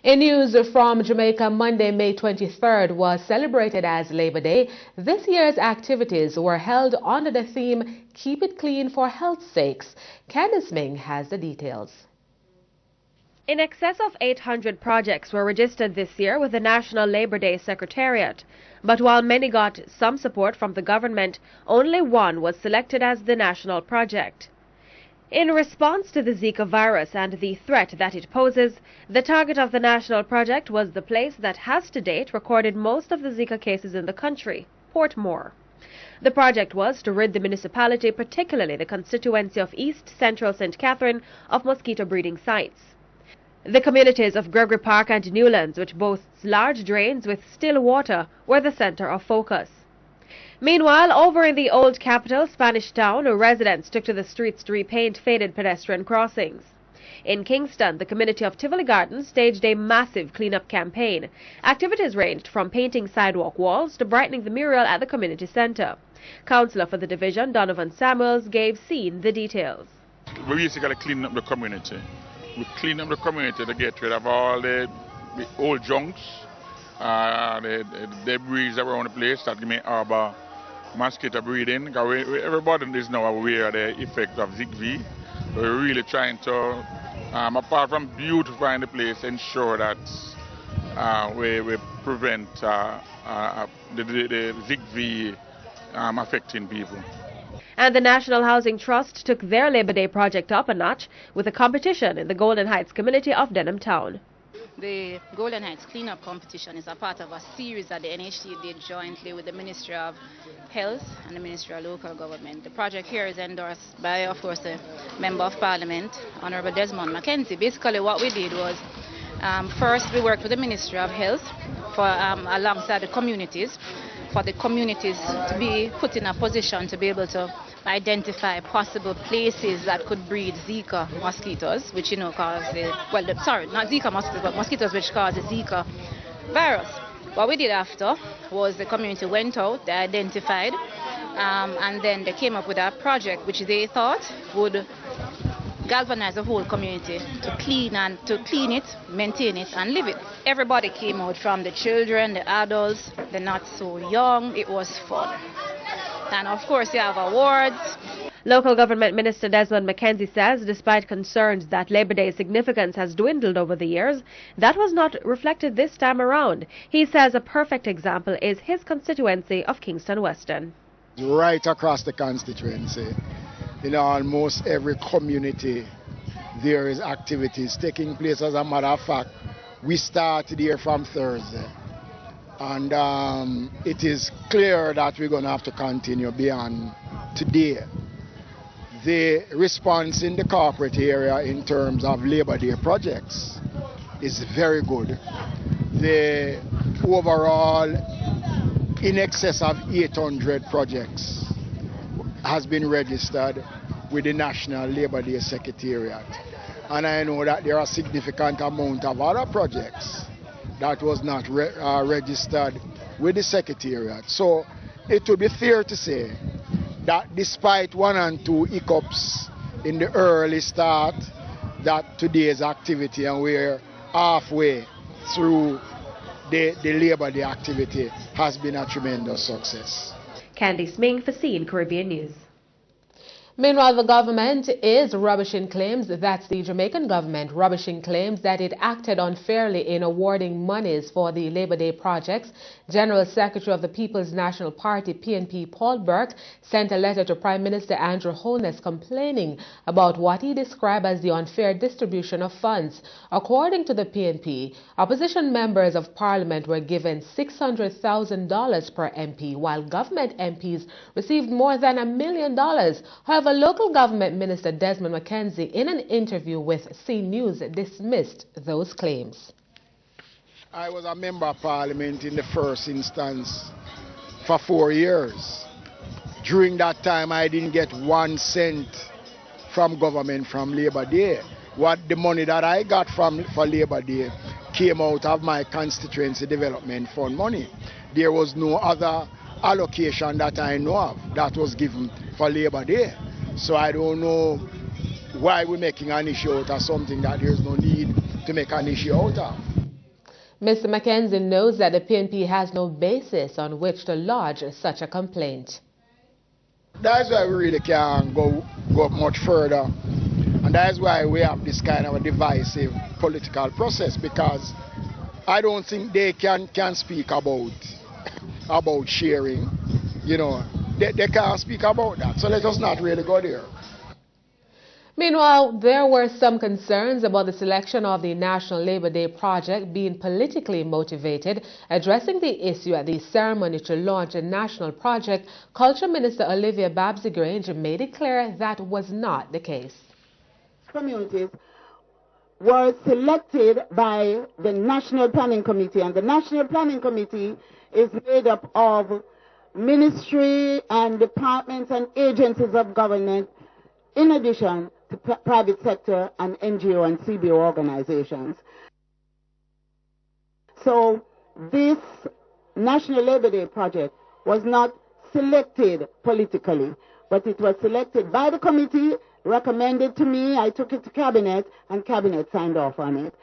In news from Jamaica, Monday, May 23rd was celebrated as Labor Day. This year's activities were held under the theme, Keep It Clean for Health's Sakes. Candice Ming has the details. In excess of 800 projects were registered this year with the National Labor Day Secretariat. But while many got some support from the government, only one was selected as the national project. In response to the Zika virus and the threat that it poses, the target of the national project was the place that has to date recorded most of the Zika cases in the country, Portmore. The project was to rid the municipality, particularly the constituency of East Central St. Catherine, of mosquito breeding sites. The communities of Gregory Park and Newlands, which boasts large drains with still water, were the center of focus. Meanwhile, over in the old capital, Spanish Town, residents took to the streets to repaint faded pedestrian crossings. In Kingston, the community of Tivoli Gardens staged a massive cleanup campaign. Activities ranged from painting sidewalk walls to brightening the mural at the community center. Councillor for the division, Donovan Samuels, gave CEEN the details. We basically clean up the community. We clean up the community to get rid of all the old junks, the debris around the place that may harbor mosquito breeding. Everybody is now aware of the effect of Zika. We're really trying to, apart from beautifying the place, ensure that we prevent the Zika affecting people. And the National Housing Trust took their Labor Day project up a notch with a competition in the Golden Heights community of Denham Town. The Golden Heights cleanup competition is a part of a series that the NHT did jointly with the Ministry of Health and the Ministry of Local Government. The project here is endorsed by, of course, the Member of Parliament, Honourable Desmond McKenzie. Basically what we did was, first we worked with the Ministry of Health alongside the communities, for the communities to be put in a position to be able to identify possible places that could breed Zika mosquitoes, which cause not Zika mosquitoes, but mosquitoes which cause the Zika virus. What we did after was the community went out, they identified, and then they came up with a project which they thought would galvanize the whole community to clean it, maintain it, and live it. Everybody came out, from the children, the adults, the not so young. It was fun. And of course you have awards. Local Government Minister Desmond McKenzie says despite concerns that Labor Day's significance has dwindled over the years, that was not reflected this time around. He says a perfect example is his constituency of Kingston Western. Right across the constituency, in almost every community, there is activities taking place. As a matter of fact, we started here from Thursday. And it is clear that we're going to have to continue beyond today. The response in the corporate area in terms of Labor Day projects is very good. The overall in excess of 800 projects has been registered with the National Labor Day Secretariat. And I know that there are a significant amount of other projects that was not registered with the Secretariat. So it would be fair to say that despite one and two hiccups in the early start, that today's activity, and we're halfway through the Labor Day activity, has been a tremendous success. Candice Ming for CEEN Caribbean News. Meanwhile, the government is rubbishing claims, that's the Jamaican government, rubbishing claims that it acted unfairly in awarding monies for the Labor Day projects. General Secretary of the People's National Party, PNP, Paul Burke, sent a letter to Prime Minister Andrew Holness complaining about what he described as the unfair distribution of funds. According to the PNP, opposition members of Parliament were given $600,000 per MP, while government MPs received more than $1 million. However, local government minister Desmond McKenzie, in an interview with CEEN News, dismissed those claims. I was a member of Parliament in the first instance for 4 years. During that time, I didn't get 1 cent from government from Labor Day. The money that I got for Labor Day came out of my constituency development fund money. There was no other allocation that I know of that was given for Labor Day. So I don't know why we're making an issue out of something that there's no need to make an issue out of. Mr. Mackenzie knows that the PNP has no basis on which to lodge such a complaint. That's why we really can't go much further. And that's why we have this kind of a divisive political process, because I don't think they can speak about sharing. You know, they can't speak about that. So let us not really go there. Meanwhile, there were some concerns about the selection of the National Labor Day project being politically motivated. Addressing the issue at the ceremony to launch a national project, Culture Minister Olivia Babsy-Grange made it clear that was not the case. Communities were selected by the National Planning Committee, and the National Planning Committee is made up of ministry and departments and agencies of government, in addition to private sector and NGO and CBO organizations. So this National Labor Day project was not selected politically, but it was selected by the committee, recommended to me, I took it to Cabinet, and Cabinet signed off on it.